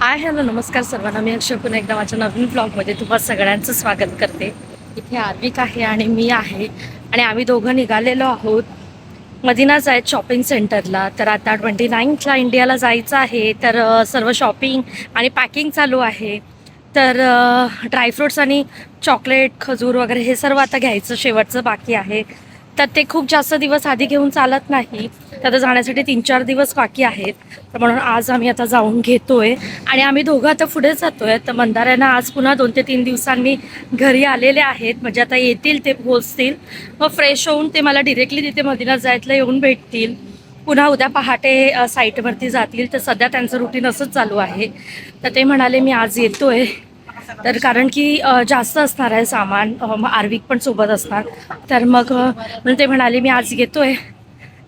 Hi hello नमस्कार सर्वांना. मी अक्षय पुन्हा एकदा माझ्या नवीन ब्लॉगमध्ये तुम्हा सगळ्यांचं स्वागत करते. इथे आर्विक आहे आणि मी आहे आणि आम्ही दोघं निघालेलो आहोत मदिना जायत शॉपिंग सेंटरला. तर आता 29ला इंडियाला जायचं आहे. तर सर्व शॉपिंग आणि पॅकिंग चालू आहे. तर ड्रायफ्रूट्स आणि चॉकलेट खजूर वगैरे हे सर्व आता घ्यायचं शेवटचं बाकी आहे. तर ते खूप जास्त दिवस आधी घेऊन चालत नाही. तर जाण्यासाठी 3-4 दिवस बाकी आहेत. तर म्हणून आज आम्ही आता जाऊन घेतोय आणि आम्ही दोघं आता पुढे जातोय. तर मंदाऱ्यांना आज पुन्हा 2 ते 3 दिवसांनी घरी आलेले आहेत. म्हणजे आता येतील, ते पोहोचतील, मग फ्रेश होऊन ते मला डिरेक्टली तिथे मदिना जायतला येऊन भेटतील. पुन्हा उद्या पहाटे साईटवरती जातील. तर सध्या त्यांचं रुटीन असंच चालू आहे. तर ते म्हणाले मी आज येतोय. तर कारण की जास्त असणार आहे सामान, आर्विक पण सोबत असणार. तर मग म्हणून ते म्हणाले मी आज येतोय.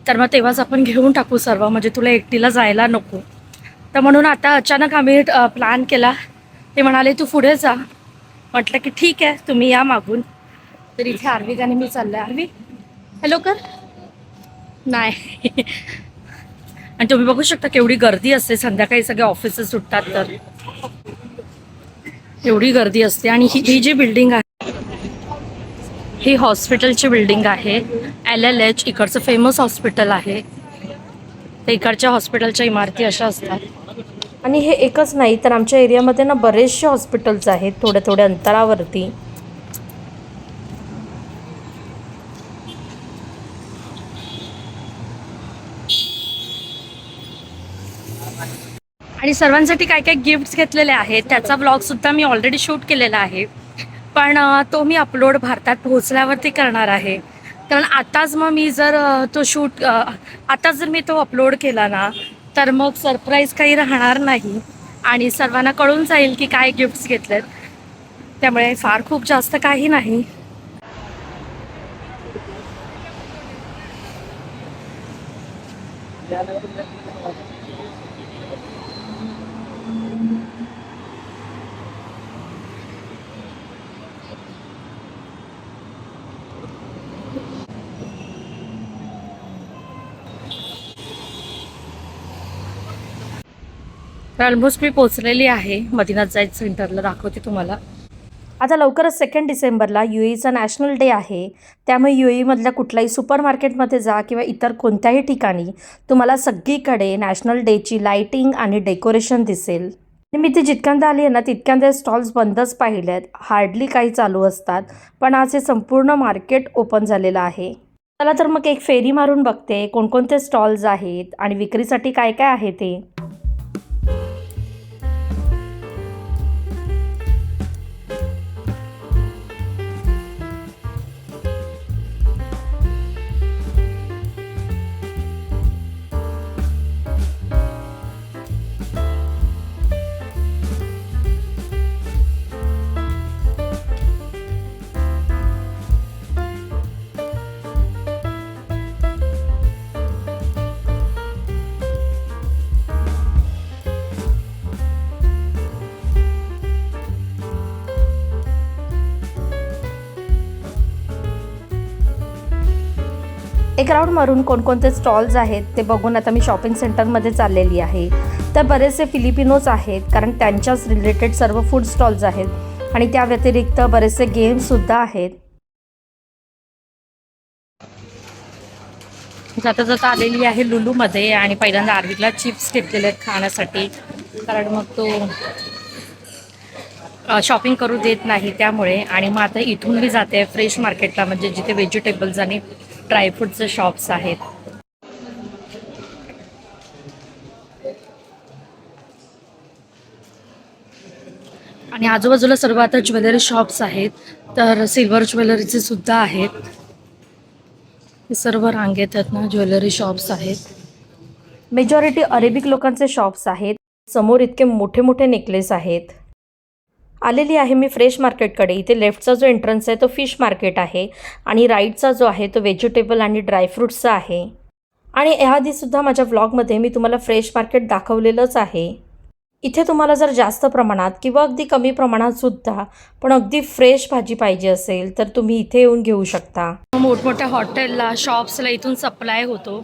तर मग तेव्हाच आपण घेऊन टाकू सर्व, म्हणजे तुला एकटीला जायला नको. तर म्हणून आता अचानक आम्ही प्लॅन केला. ते म्हणाले तू पुढे जा. म्हटलं की ठीक आहे, तुम्ही या मागून. तर इथे आर्विक आणि मी चाललं आहे. आर्विक हॅलो कर. नाही आणि तुम्ही बघू शकता केवढी गर्दी असते संध्याकाळी, सगळे ऑफिसेस सुटतात तर एवढी गर्दी असते. आणि ही जी बिल्डिंग आहे ही हॉस्पिटलची बिल्डिंग आहे. LLH इकडचं फेमस हॉस्पिटल आहे. तर इकडच्या हॉस्पिटलच्या इमारती अशा असतात. आणि हे एकच नाही तर आमच्या एरियामध्ये ना बरेचसे हॉस्पिटल्स आहेत थोड्या थोड्या अंतरावरती. आणि सर्वांसाठी काय काय गिफ्ट्स घेतलेले आहेत त्याचा ब्लॉगसुद्धा मी ऑलरेडी शूट केलेला आहे. पण तो मी अपलोड भारतात पोहोचल्यावरती करणार आहे. कारण आताच मग मी जर तो शूट आताच जर मी तो अपलोड केला ना तर मग सरप्राईज काही राहणार नाही आणि सर्वांना कळून जाईल की काय गिफ्ट्स घेतलेत. त्यामुळे फार खूप जास्त काही नाही. तर ऑलमोस्ट मी पोचलेली आहे मदिना जायत सेंटरला. दाखवते तुम्हाला. आता लवकरच 2 डिसेंबरला UAEचा नॅशनल डे आहे. त्यामुळे UAEमधल्या कुठल्याही सुपर मार्केटमध्ये जा किंवा इतर कोणत्याही ठिकाणी तुम्हाला सगळीकडे नॅशनल डेची लाईटिंग आणि डेकोरेशन दिसेल. मी ते जितक्यांदा आली आहे ना तितक्यांदा स्टॉल्स बंदच पाहिले आहेत. हार्डली काही चालू असतात. पण आज हे संपूर्ण मार्केट ओपन झालेलं आहे. चला तर मग एक फेरी मारून बघते कोणकोणते स्टॉल्स आहेत आणि विक्रीसाठी काय काय आहे ते. एक राऊंड मारून कोणकोणते स्टॉल्स आहेत ते बघून आता मी शॉपिंग सेंटरमध्ये चाललेली आहे. तर बरेचसे फिलिपिनोज आहेत कारण त्यांच्याच रिलेटेड सर्व फूड स्टॉल्स आहेत आणि त्या व्यतिरिक्त बरेचसे गेम्ससुद्धा आहेत. जाता जाता आलेली आहे लुलूमध्ये आणि पहिल्यांदा आर्विकला चिप्स घेतलेले आहेत खाण्यासाठी. कारण मग तो शॉपिंग करू देत नाही त्यामुळे. आणि मग आता इथून मी जाते फ्रेश मार्केटला, म्हणजे जिथे व्हेजिटेबल्स आणि ड्रायफ्रूटचे शॉप्स आहेत. आणि आजूबाजूला सर्व आता ज्वेलरी शॉप्स आहेत. तर सिल्वर ज्वेलरीचे सुद्धा आहेत. हे सर्व रांगेत आहेत ना ज्वेलरी शॉप्स आहेत. मेजॉरिटी अरेबिक लोकांचे शॉप्स आहेत. समोर इतके मोठे मोठे नेकलेस आहेत. आलेली आहे मी फ्रेश मार्केटकडे. इथे लेफ्टचा जो एंट्रन्स आहे तो फिश मार्केट आहे आणि राईटचा जो आहे तो व्हेजिटेबल आणि ड्रायफ्रूट्सचा आहे. आणि याआधीसुद्धा माझ्या व्लॉगमध्ये मी तुम्हाला फ्रेश मार्केट दाखवलेलंच आहे. इथे तुम्हाला जर जास्त प्रमाणात किंवा अगदी कमी प्रमाणात सुद्धा पण अगदी फ्रेश भाजी पाहिजे असेल तर तुम्ही इथे येऊन घेऊ शकता. मोठमोठ्या हॉटेलला शॉप्सला इथून सप्लाय होतो.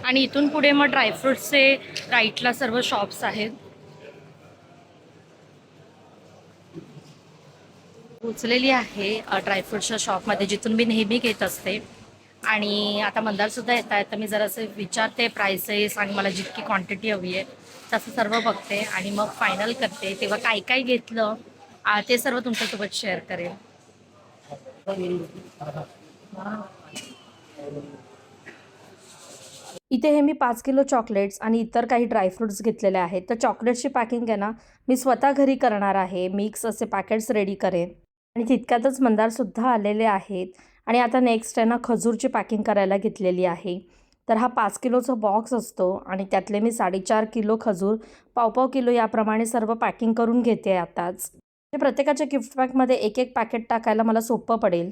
आणि इथून पुढे मग ड्रायफ्रुट्सचे राईटला सर्व शॉप्स आहेत. पोचलेली आहे ड्रायफ्रुट्सच्या शॉपमध्ये, जिथून मी नेहमी घेत असते. आणि आता मंदारसुद्धा येत आहेत, तर मी जरासं विचारते प्राइसेस आणि मला जितकी क्वांटिटी हवी आहे तसं सर्व बघते आणि मग फायनल करते. तेव्हा काय काय घेतलं ते सर्व तुमच्यासोबत शेअर करेन. इथे हे मी 5 किलो चॉकलेट्स आणि इतर काही ड्रायफ्रुट्स घेतलेले आहेत. तर चॉकलेट्सची पॅकिंग आहे ना, मी स्वतः घरी करणार आहे. मिक्स असे पॅकेट्स रेडी करेन. आणि तितक्यातच मंदारसुद्धा आलेले आहेत. आणि आता नेक्स्ट आहे ना, खजूरची पॅकिंग करायला घेतलेली आहे. तर हा 5 किलोचा बॉक्स असतो आणि त्यातले मी 4.5 किलो खजूर, पाव किलो याप्रमाणे सर्व पॅकिंग करून घेते आताच. म्हणजे प्रत्येकाच्या गिफ्ट पॅकमध्ये एक एक पॅकेट टाकायला मला सोपं पडेल.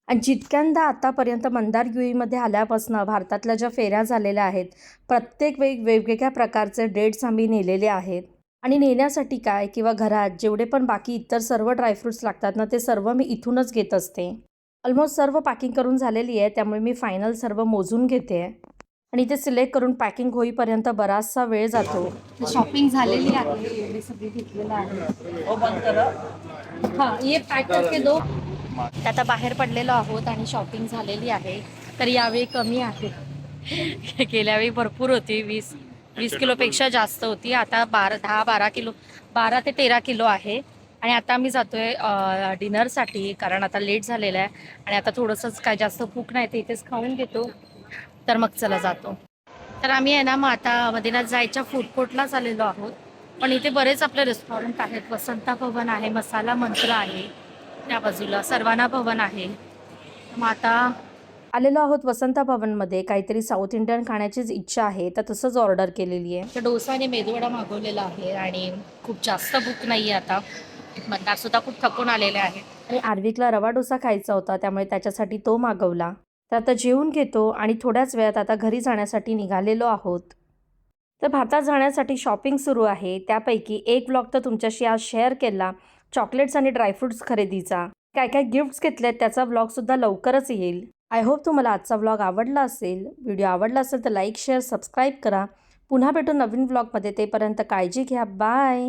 आणि जितक्यांदा आतापर्यंत मंदार UAEमध्ये आल्यापासून भारतातल्या ज्या फेऱ्या झालेल्या आहेत, प्रत्येक वेगवेगळ्या प्रकारचे डेट्स आम्ही नेलेले आहेत. आणि नेण्यासाठी काय किंवा घरात जेवढे पण बाकी इतर सर्व ड्रायफ्रुट्स लागतात ना, ते सर्व मी इथूनच घेत असते. ऑलमोस्ट सर्व पॅकिंग करून झालेली आहे, त्यामुळे मी फायनल सर्व मोजून घेते. आणि ते सिलेक्ट करून पॅकिंग होईपर्यंत बराचसा वेळ जातो. शॉपिंग झालेली आहे, एवढी सगळी घेतलेलं आहे. हां, ये पॅक करके दो. आता बाहेर पडलेलो आहोत आणि शॉपिंग झालेली आहे. तर यावेळी कमी आहे. गेल्या वेळी भरपूर होती, 20 किलोपेक्षा जास्त होती. आता 10-12 किलो, 12 ते 13 किलो आहे. आणि आता आम्ही जातोय डिनरसाठी, कारण आता लेट झालेलं आहे आणि आता थोडंसंच काय जास्त भूक नाही, ते इथेच खाऊन घेतो. तर मग चला जातो. तर आम्ही आहे ना, मग आता मदिनात जायच्या फूड कोर्टलाच आलेलो आहोत. पण इथे बरेच आपले रेस्टॉरंट आहेत. वसंता भवन आहे, मसाला मंत्र आहे, त्या बाजूला सर्वाना भवन आहे. मग आता आलेलो आहोत वसंता भवनमध्ये. काहीतरी साऊथ इंडियन खाण्याचीच इच्छा आहे, तर तसंच ऑर्डर केलेली आहे. तर डोसा आणि मेदूवडा मागवलेला आहे आणि खूप जास्त भूक नाही आहे आता. मंदारसुद्धा खूप थकून आलेले आहे आणि आर्विकला रवा डोसा खायचा होता, त्यामुळे त्याच्यासाठी तो मागवला. तर आता जेवून घेतो आणि थोड्याच वेळात आता घरी जाण्यासाठी निघालेलो आहोत. तर भारतात जाण्यासाठी शॉपिंग सुरू आहे. त्यापैकी एक ब्लॉग तर तुमच्याशी आज शेअर केला, चॉकलेट्स आणि ड्रायफ्रुट्स खरेदीचा. काय काय गिफ्ट्स घेतलेत त्याचा ब्लॉगसुद्धा लवकरच येईल. आय होप तुम्हाला आजचा ब्लॉग आवडला असेल. व्हिडिओ आवडला असेल तर लाईक, शेअर, सबस्क्राईब करा. पुन्हा भेटू नवीन ब्लॉगमध्ये. तेपर्यंत काळजी घ्या. बाय.